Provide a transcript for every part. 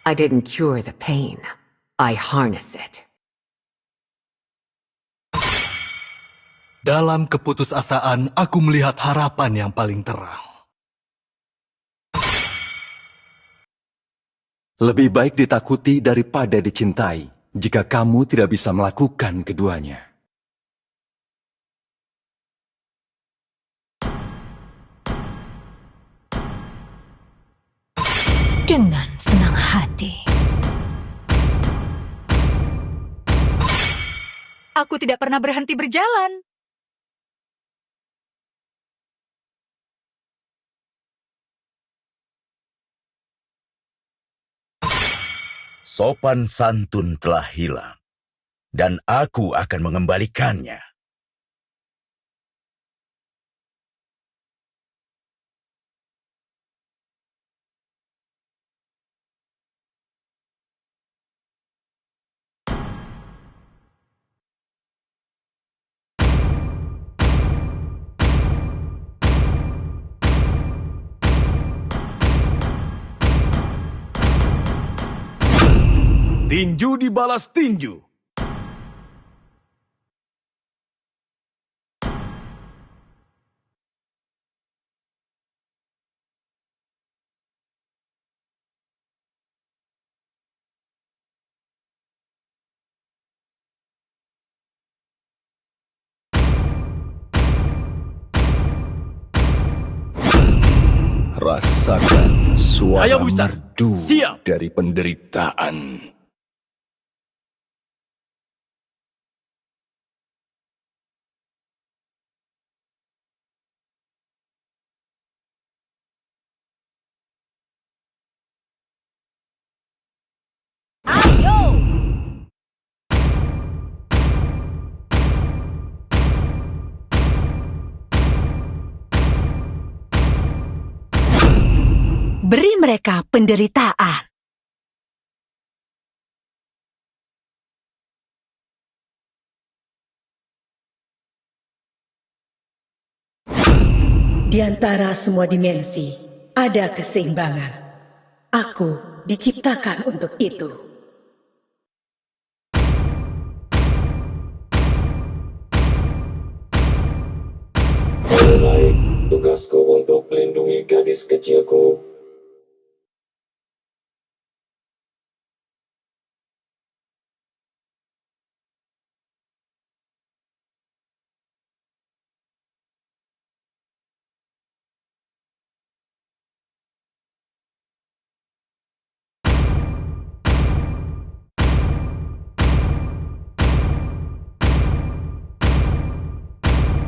I didn't cure the pain. I harness it. Dalam keputusasaan, aku melihat harapan yang paling terang. Lebih baik ditakuti daripada dicintai jika kamu tidak bisa melakukan keduanya. Dengan senang hati. Aku tidak pernah berhenti berjalan. Sopan santun telah hilang, dan aku akan mengembalikannya. Tinju dibalas tinju. Rasakan suara Hayabusa, merdu siap. dari penderitaan. Beri mereka penderitaan. Di antara semua dimensi, ada keseimbangan. Aku diciptakan untuk itu. Baik, tugasku untuk melindungi gadis kecilku.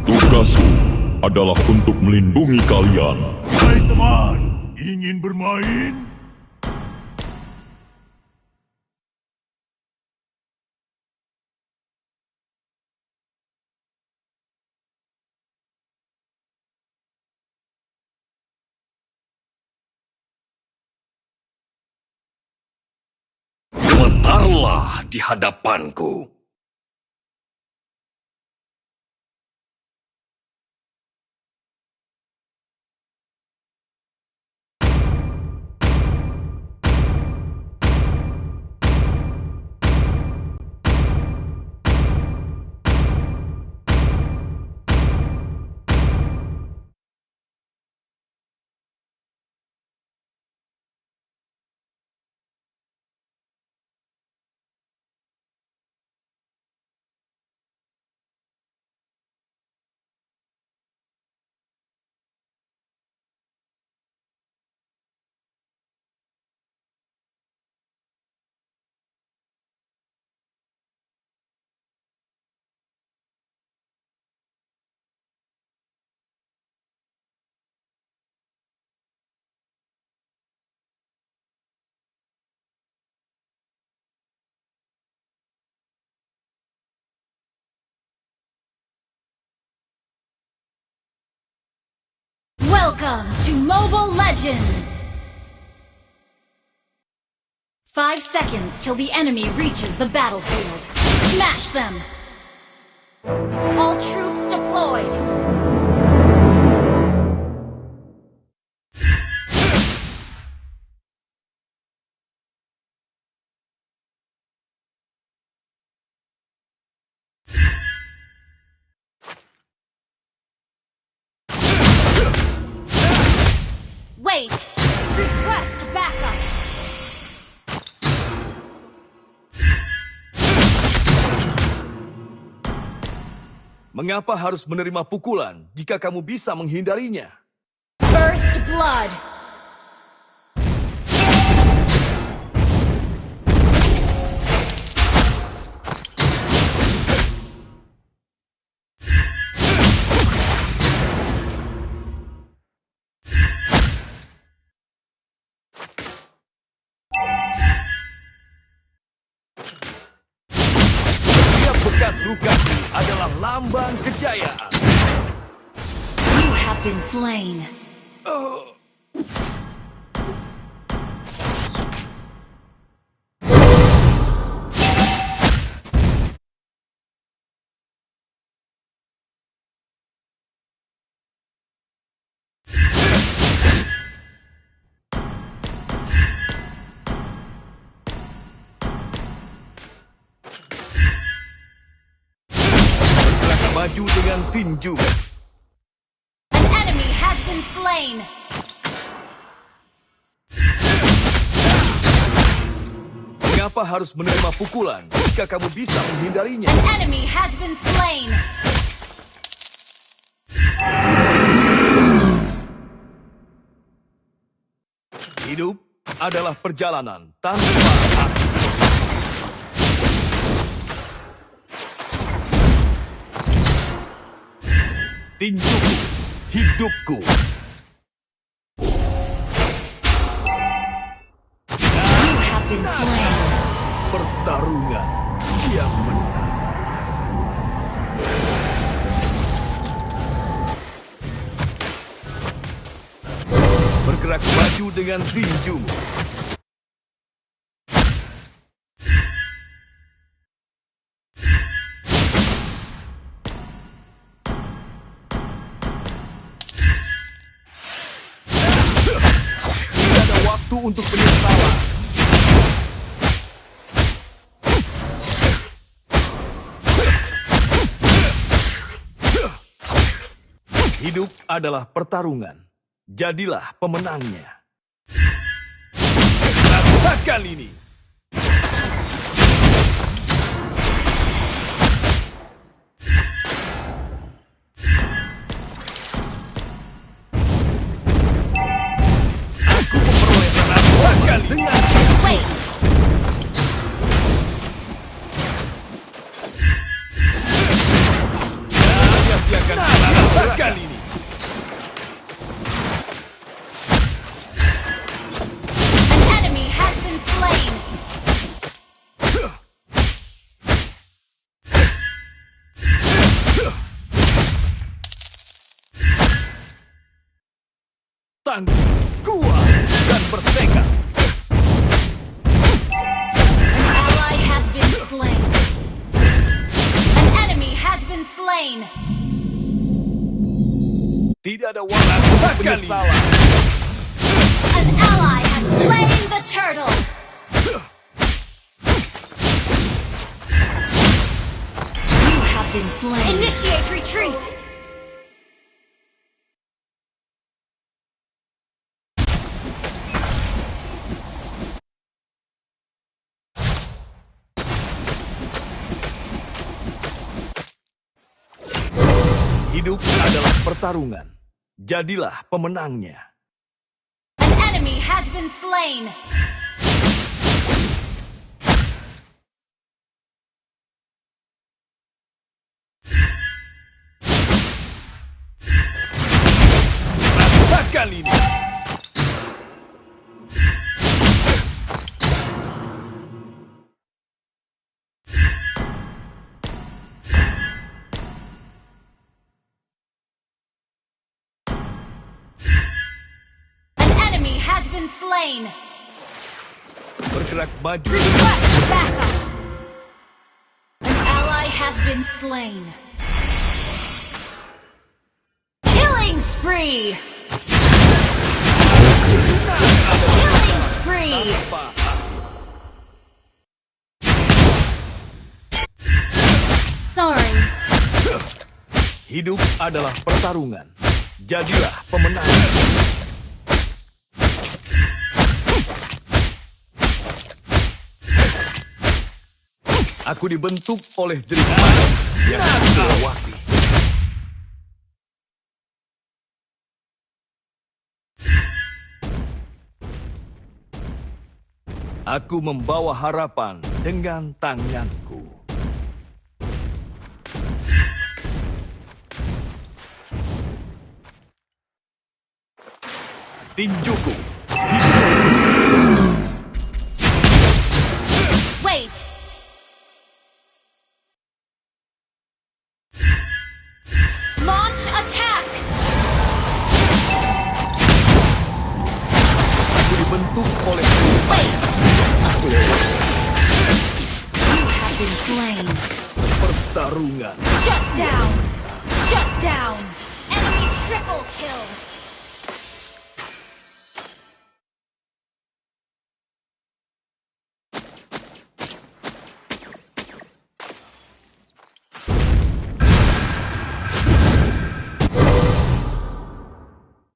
Tugasku adalah untuk melindungi kalian. Hai teman, ingin bermain? Gemetarlah di hadapanku. Welcome to Mobile Legends! 5 seconds till the enemy reaches the battlefield. Smash them! All troops deployed! Wait! Request backup! Mengapa harus menerima pukulan jika kamu bisa menghindarinya? First blood! Setiap bekas luka adalah lambang kejayaan. You have been slain. Bergerak maju dengan tinju. An enemy has been slain. Mengapa harus menerima pukulan jika kamu bisa menghindarinya? An enemy has been slain. Hidup adalah perjalanan tanpa akhir. Tinjuku, hidupku. You have been slain. Pertarungan yang menang. Bergerak maju dengan tinjumu. Tidak ada waktu untuk penyesalan. Hidup adalah pertarungan. Jadilah pemenangnya. Rasakan ini. Aku memperoleh rasakan dengan Wait! sia-siakan rasakan ini. An enemy has been slain. Tangguh, kuat, dan bertekad. An ally has been slain. An enemy has been slain. Tidak ada waktu untuk penyesalan. An ally has slain the turtle. You have been slain. Initiate retreat. Hidup adalah pertarungan. Jadilah pemenangnya. An enemy has been slain. Rasakan ini. An enemy has been slain. Bergerak maju. Request backup. An ally has been slain. Killing spree. Killing spree. Sorry. Hidup adalah pertarungan. Jadilah pemenang. Aku dibentuk oleh jerih payah yang aku lewati. Aku membawa harapan dengan tanganku. Tinjuku. Wait! Launch attack! Aku dibentuk oleh Wait! aku lewati You have been slain. pertarungan. Shut down! Shut down! Enemy triple kill!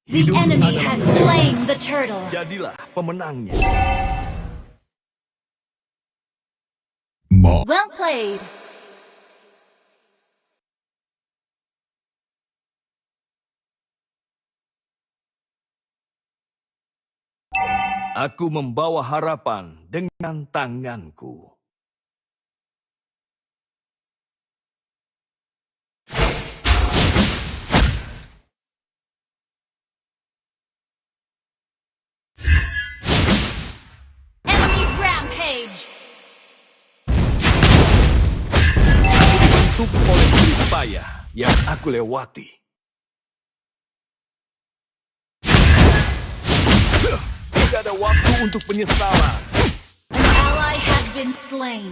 The Hidup enemy adalah has slain the turtle. Jadilah pemenangnya. Well played. Aku membawa harapan dengan tanganku. Enemy rampage. Dibentuk oleh jerih payah yang aku lewati. Tidak ada waktu untuk penyesalan. An ally has been slain.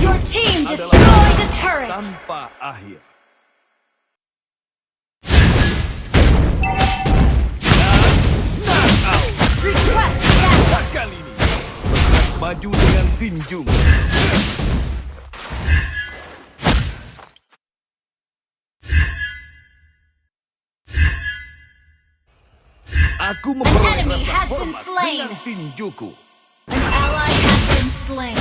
Your team destroyed a turret. Tanpa akhir. Request battle. Kali ini maju dengan tinju. Aku memperoleh enemy rasa has been hormat slain. dengan tinjuku. An ally has been slain.